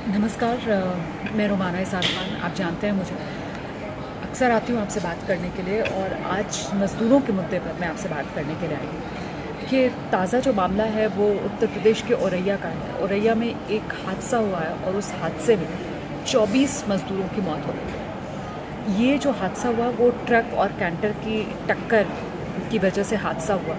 नमस्कार। मैं रोमाना इसार खान, आप जानते हैं मुझे। अक्सर आती हूँ आपसे बात करने के लिए और आज मज़दूरों के मुद्दे पर मैं आपसे बात करने के लिए आई हूँ। देखिए, ताज़ा जो मामला है वो उत्तर प्रदेश के औरैया का है। औरैया में एक हादसा हुआ है और उस हादसे में 24 मज़दूरों की मौत हो गई है। ये जो हादसा हुआ वो ट्रक और कैंटर की टक्कर की वजह से हादसा हुआ।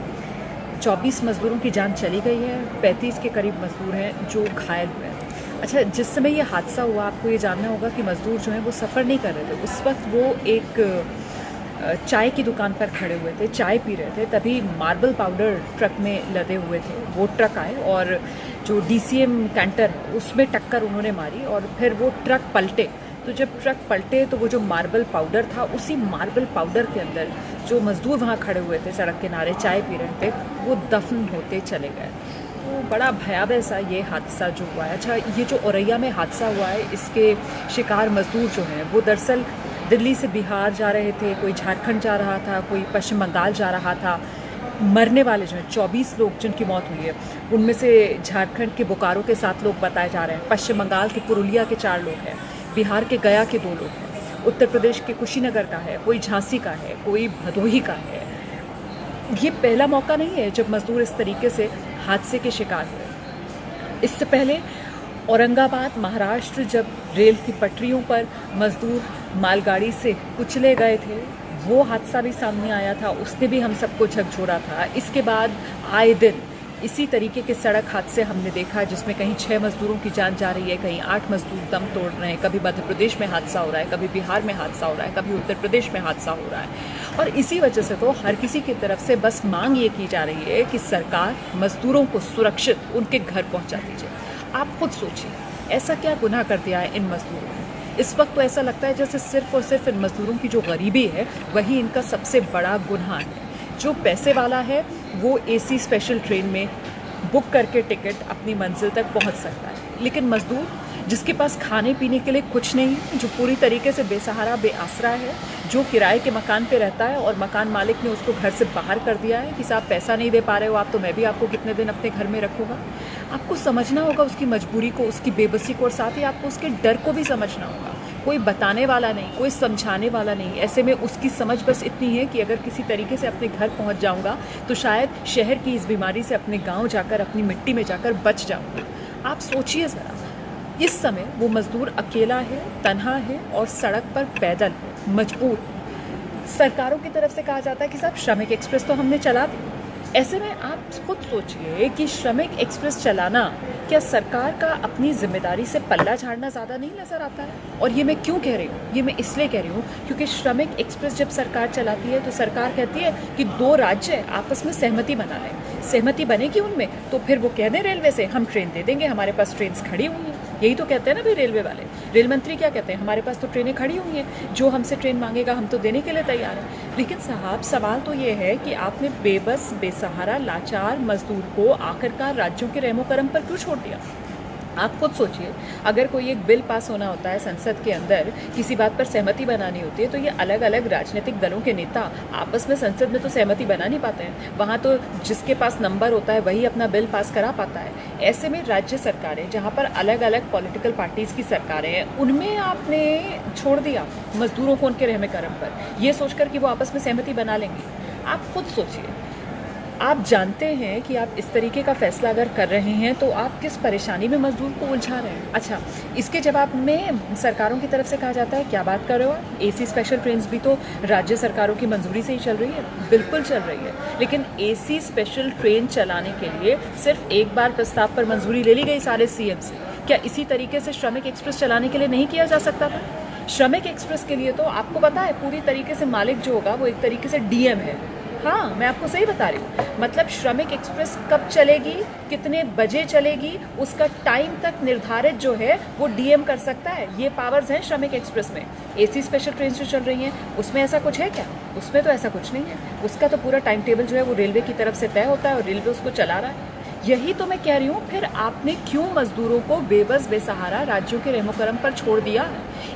24 मज़दूरों की जान चली गई है, 35 के करीब मज़दूर हैं जो घायल हुए हैं। अच्छा, जिस समय ये हादसा हुआ आपको ये जानना होगा कि मज़दूर जो हैं वो सफ़र नहीं कर रहे थे। उस वक्त वो एक चाय की दुकान पर खड़े हुए थे, चाय पी रहे थे, तभी मार्बल पाउडर ट्रक में लदे हुए थे। वो ट्रक आए और जो डीसीएम कैंटर है उसमें टक्कर उन्होंने मारी और फिर वो ट्रक पलटे। तो जब ट्रक पलटे तो वो जो मार्बल पाउडर था, उसी मार्बल पाउडर के अंदर जो मज़दूर वहाँ खड़े हुए थे सड़क किनारे चाय पी रहे थे, वो दफन होते चले गए। तो बड़ा भयावह सा ये हादसा जो हुआ है। अच्छा, ये जो औरैया में हादसा हुआ है, इसके शिकार मज़दूर जो हैं वो दरअसल दिल्ली से बिहार जा रहे थे, कोई झारखंड जा रहा था, कोई पश्चिम बंगाल जा रहा था। मरने वाले जो हैं 24 लोग जिनकी मौत हुई है, उनमें से झारखंड के बोकारो के 7 लोग बताए जा रहे हैं, पश्चिम बंगाल के पुरुलिया के 4 लोग हैं, बिहार के गया के 2 लोग हैं, उत्तर प्रदेश के कुशीनगर का है, कोई झांसी का है, कोई भदोही का है। ये पहला मौका नहीं है जब मज़दूर इस तरीके से हादसे के शिकार हुए। इससे पहले औरंगाबाद महाराष्ट्र जब रेल की पटरियों पर मज़दूर मालगाड़ी से कुचले गए थे, वो हादसा भी सामने आया था, उसने भी हम सबको झकझोरा था। इसके बाद आए दिन इसी तरीके के सड़क हादसे हमने देखा, जिसमें कहीं 6 मज़दूरों की जान जा रही है, कहीं 8 मज़दूर दम तोड़ रहे हैं, कभी मध्य प्रदेश में हादसा हो रहा है, कभी बिहार में हादसा हो रहा है, कभी उत्तर प्रदेश में हादसा हो रहा है। और इसी वजह से तो हर किसी की तरफ से बस मांग ये की जा रही है कि सरकार मज़दूरों को सुरक्षित उनके घर पहुंचा दीजिए। आप खुद सोचिए, ऐसा क्या गुनाह कर दिया है इन मज़दूरों ने। इस वक्त तो ऐसा लगता है जैसे सिर्फ और सिर्फ इन मज़दूरों की जो गरीबी है वही इनका सबसे बड़ा गुनाह है। जो पैसे वाला है वो एसी स्पेशल ट्रेन में बुक करके टिकट अपनी मंजिल तक पहुंच सकता है, लेकिन मज़दूर जिसके पास खाने पीने के लिए कुछ नहीं, जो पूरी तरीके से बेसहारा बेआसरा है, जो किराए के मकान पे रहता है और मकान मालिक ने उसको घर से बाहर कर दिया है कि साहब पैसा नहीं दे पा रहे हो आप, तो मैं भी आपको कितने दिन अपने घर में रखूँगा। आपको समझना होगा उसकी मजबूरी को, उसकी बेबसी को, और साथ ही आपको उसके डर को भी समझना होगा। कोई बताने वाला नहीं, कोई समझाने वाला नहीं। ऐसे में उसकी समझ बस इतनी है कि अगर किसी तरीके से अपने घर पहुंच जाऊंगा तो शायद शहर की इस बीमारी से अपने गांव जाकर, अपनी मिट्टी में जाकर बच जाऊंगा। आप सोचिए ज़रा, इस समय वो मज़दूर अकेला है, तन्हा है और सड़क पर पैदल है, मजबूर। सरकारों की तरफ से कहा जाता है कि साहब श्रमिक एक्सप्रेस तो हमने चला दी। ऐसे में आप खुद सोचिए कि श्रमिक एक्सप्रेस चलाना क्या सरकार का अपनी जिम्मेदारी से पल्ला झाड़ना ज़्यादा नहीं नज़र आता है। और ये मैं क्यों कह रही हूँ, ये मैं इसलिए कह रही हूँ क्योंकि श्रमिक एक्सप्रेस जब सरकार चलाती है तो सरकार कहती है कि 2 राज्य आपस में सहमति बना लें। सहमति बनेगी उनमें तो फिर वो कह दें रेलवे से हम ट्रेन दे देंगे, हमारे पास ट्रेन खड़ी हुई हैं। यही तो कहते हैं ना भाई रेलवे वाले। रेल मंत्री क्या कहते हैं, हमारे पास तो ट्रेनें खड़ी हुई हैं, जो हमसे ट्रेन मांगेगा हम तो देने के लिए तैयार हैं। लेकिन साहब, सवाल तो ये है कि आपने बेबस बेसहारा लाचार मजदूर को आखिरकार राज्यों के रहमो करम पर क्यों छोड़ दिया। आप खुद सोचिए, अगर कोई एक बिल पास होना होता है संसद के अंदर, किसी बात पर सहमति बनानी होती है, तो ये अलग अलग राजनीतिक दलों के नेता आपस में संसद में तो सहमति बना नहीं पाते हैं। वहाँ तो जिसके पास नंबर होता है वही अपना बिल पास करा पाता है। ऐसे में राज्य सरकारें, जहाँ पर अलग अलग पॉलिटिकल पार्टीज़ की सरकारें हैं, उनमें आपने छोड़ दिया मजदूरों को उनके रहमे करम पर, ये सोचकर कि वो आपस में सहमति बना लेंगे। आप खुद सोचिए, आप जानते हैं कि आप इस तरीके का फैसला अगर कर रहे हैं तो आप किस परेशानी में मजदूर को उलझा रहे हैं। अच्छा, इसके जवाब में सरकारों की तरफ से कहा जाता है क्या बात कर रहे हो आप, एसी स्पेशल ट्रेन्स भी तो राज्य सरकारों की मंजूरी से ही चल रही है। बिल्कुल चल रही है, लेकिन एसी स्पेशल ट्रेन चलाने के लिए सिर्फ एक बार प्रस्ताव पर मंजूरी ले ली गई सारे सीएम से। क्या इसी तरीके से श्रमिक एक्सप्रेस चलाने के लिए नहीं किया जा सकता था। श्रमिक एक्सप्रेस के लिए तो आपको पता है पूरी तरीके से मालिक जो होगा वो एक तरीके से डीएम है। हाँ, मैं आपको सही बता रही हूँ। मतलब श्रमिक एक्सप्रेस कब चलेगी, कितने बजे चलेगी, उसका टाइम तक निर्धारित जो है वो डीएम कर सकता है। ये पावर्स हैं श्रमिक एक्सप्रेस में। एसी स्पेशल ट्रेन जो चल रही हैं उसमें ऐसा कुछ है क्या, उसमें तो ऐसा कुछ नहीं है। उसका तो पूरा टाइम टेबल जो है वो रेलवे की तरफ से तय होता है और रेलवे उसको चला रहा है। यही तो मैं कह रही हूँ, फिर आपने क्यों मजदूरों को बेबस बेसहारा राज्यों के रहमो करम पर छोड़ दिया।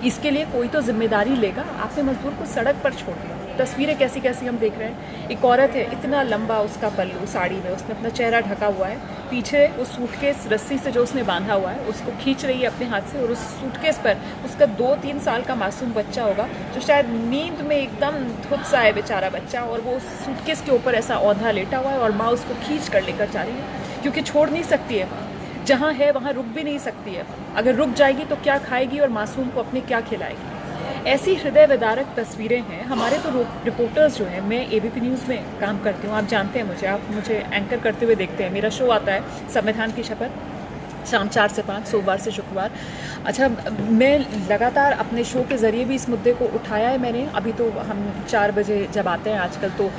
इसके लिए कोई तो जिम्मेदारी लेगा। आपने मजदूर को सड़क पर छोड़ दिया। तस्वीरें कैसी कैसी हम देख रहे हैं। एक औरत है, इतना लंबा उसका पल्लू साड़ी में, उसने अपना चेहरा ढका हुआ है, पीछे उस सूटकेस रस्सी से जो उसने बांधा हुआ है उसको खींच रही है अपने हाथ से, और उस सूटकेस पर उसका 2-3 साल का मासूम बच्चा होगा जो शायद नींद में एकदम धुत सा है बेचारा बच्चा, और वो उस सूटकेस के ऊपर ऐसा औंधा लेटा हुआ है और माँ उसको खींच कर लेकर जा रही है, क्योंकि छोड़ नहीं सकती है। जहाँ है वहाँ रुक भी नहीं सकती है। अगर रुक जाएगी तो क्या खाएगी और मासूम को अपने क्या खिलाएगी। ऐसी हृदय विदारक तस्वीरें हैं। हमारे तो रिपोर्टर्स जो हैं, मैं एबीपी न्यूज़ में काम करती हूँ, आप जानते हैं मुझे, आप मुझे एंकर करते हुए देखते हैं। मेरा शो आता है संविधान की शपथ शाम 4 से 5 सोमवार से शुक्रवार। अच्छा, मैं लगातार अपने शो के ज़रिए भी इस मुद्दे को उठाया है मैंने। अभी तो हम 4 बजे जब आते हैं आजकल, तो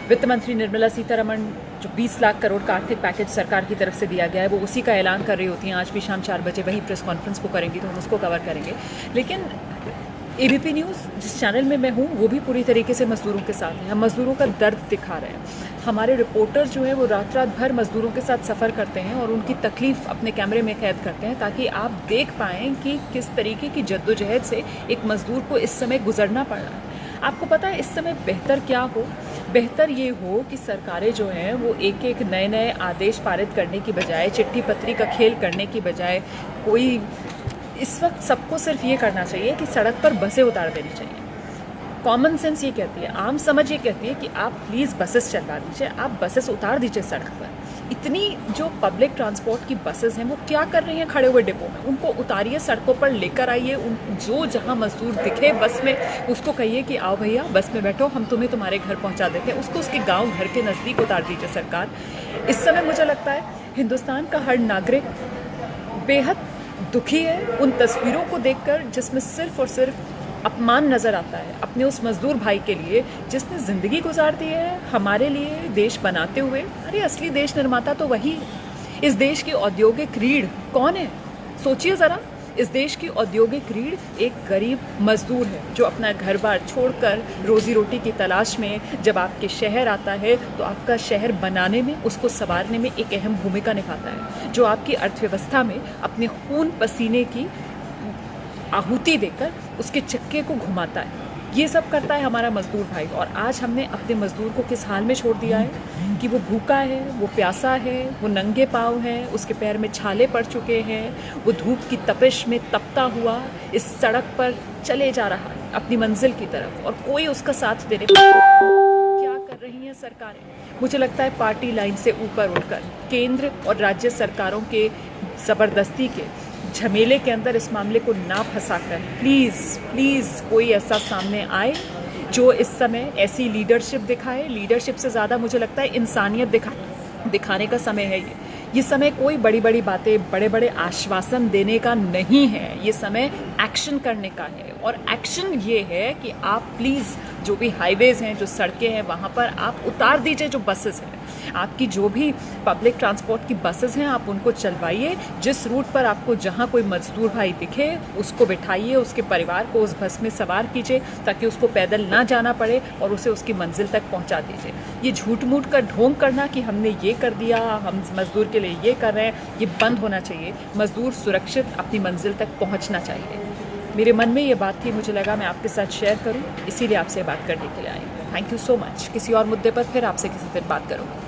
वित्त मंत्री निर्मला सीतारमण जो 20 लाख करोड़ का आर्थिक पैकेज सरकार की तरफ से दिया गया है, वो उसी का ऐलान कर रही होती हैं। आज भी शाम 4 बजे वही प्रेस कॉन्फ्रेंस को करेंगी, तो हम उसको कवर करेंगे। लेकिन एबीपी न्यूज़ जिस चैनल में मैं हूँ वो भी पूरी तरीके से मज़दूरों के साथ है। हम मज़दूरों का दर्द दिखा रहे हैं। हमारे रिपोर्टर जो हैं वो रात रात भर मज़दूरों के साथ सफ़र करते हैं और उनकी तकलीफ़ अपने कैमरे में कैद करते हैं, ताकि आप देख पाएँ कि किस तरीके की जद्दोजहद से एक मज़दूर को इस समय गुजरना पड़ रहा है। आपको पता है इस समय बेहतर क्या हो? बेहतर ये हो कि सरकारें जो हैं वो एक एक नए नए आदेश पारित करने की बजाय, चिट्ठी पत्री का खेल करने की बजाय, कोई इस वक्त सबको सिर्फ ये करना चाहिए कि सड़क पर बसें उतार देनी चाहिए। कॉमन सेंस ये कहती है, आम समझ ये कहती है कि आप प्लीज़ बसेस चलवा दीजिए, आप बसेस उतार दीजिए सड़क पर। इतनी जो पब्लिक ट्रांसपोर्ट की बसेस हैं वो क्या कर रही हैं खड़े हुए डिपो में? उनको उतारिए, सड़कों पर लेकर आइए। उन जो जहां मजदूर दिखे बस में उसको कहिए कि आओ भैया बस में बैठो, हम तुम्हें तुम्हारे घर पहुंचा देते हैं। उसको उसके गांव घर के नज़दीक उतार दीजिए सरकार। इस समय मुझे लगता है हिंदुस्तान का हर नागरिक बेहद दुखी है उन तस्वीरों को देखकर जिसमें सिर्फ और सिर्फ अपमान नज़र आता है अपने उस मज़दूर भाई के लिए जिसने ज़िंदगी गुजार दी है हमारे लिए देश बनाते हुए। अरे असली देश निर्माता तो वही है। इस देश की औद्योगिक रीढ़ कौन है? सोचिए ज़रा। इस देश की औद्योगिक रीढ़ एक गरीब मज़दूर है जो अपना घर बार छोड़कर रोज़ी रोटी की तलाश में जब आपके शहर आता है तो आपका शहर बनाने में, उसको संवारने में एक अहम भूमिका निभाता है, जो आपकी अर्थव्यवस्था में अपने खून पसीने की आहुति देकर उसके चक्के को घुमाता है। ये सब करता है हमारा मज़दूर भाई। और आज हमने अपने मज़दूर को किस हाल में छोड़ दिया है कि वो भूखा है, वो प्यासा है, वो नंगे पाँव है, उसके पैर में छाले पड़ चुके हैं, वो धूप की तपिश में तपता हुआ इस सड़क पर चले जा रहा है अपनी मंजिल की तरफ, और कोई उसका साथ देने को क्या कर रही हैं सरकारें? मुझे लगता है पार्टी लाइन से ऊपर उठकर केंद्र और राज्य सरकारों के ज़बरदस्ती के झमेले के अंदर इस मामले को ना फंसाकर प्लीज़ कोई ऐसा सामने आए जो इस समय ऐसी लीडरशिप दिखाए। लीडरशिप से ज़्यादा मुझे लगता है इंसानियत दिखाने का समय है ये समय कोई बड़ी बड़ी बातें, बड़े बड़े आश्वासन देने का नहीं है। ये समय एक्शन करने का है, और एक्शन ये है कि आप प्लीज़ जो भी हाईवेज़ हैं, जो सड़कें हैं, वहाँ पर आप उतार दीजिए जो बसेस हैं। आपकी जो भी पब्लिक ट्रांसपोर्ट की बसेस हैं आप उनको चलवाइए। जिस रूट पर आपको जहाँ कोई मजदूर भाई दिखे उसको बिठाइए, उसके परिवार को उस बस में सवार कीजिए ताकि उसको पैदल ना जाना पड़े और उसे उसकी मंजिल तक पहुँचा दीजिए। ये झूठ मूठ का ढोंग करना कि हमने ये कर दिया, हम मजदूर के लिए ये कर रहे हैं, ये बंद होना चाहिए। मजदूर सुरक्षित अपनी मंजिल तक पहुँचना चाहिए। मेरे मन में ये बात थी, मुझे लगा मैं आपके साथ शेयर करूं, इसीलिए आपसे बात करने के लिए आई। Thank you so much. किसी और मुद्दे पर फिर आपसे किसी दिन बात करूँगी।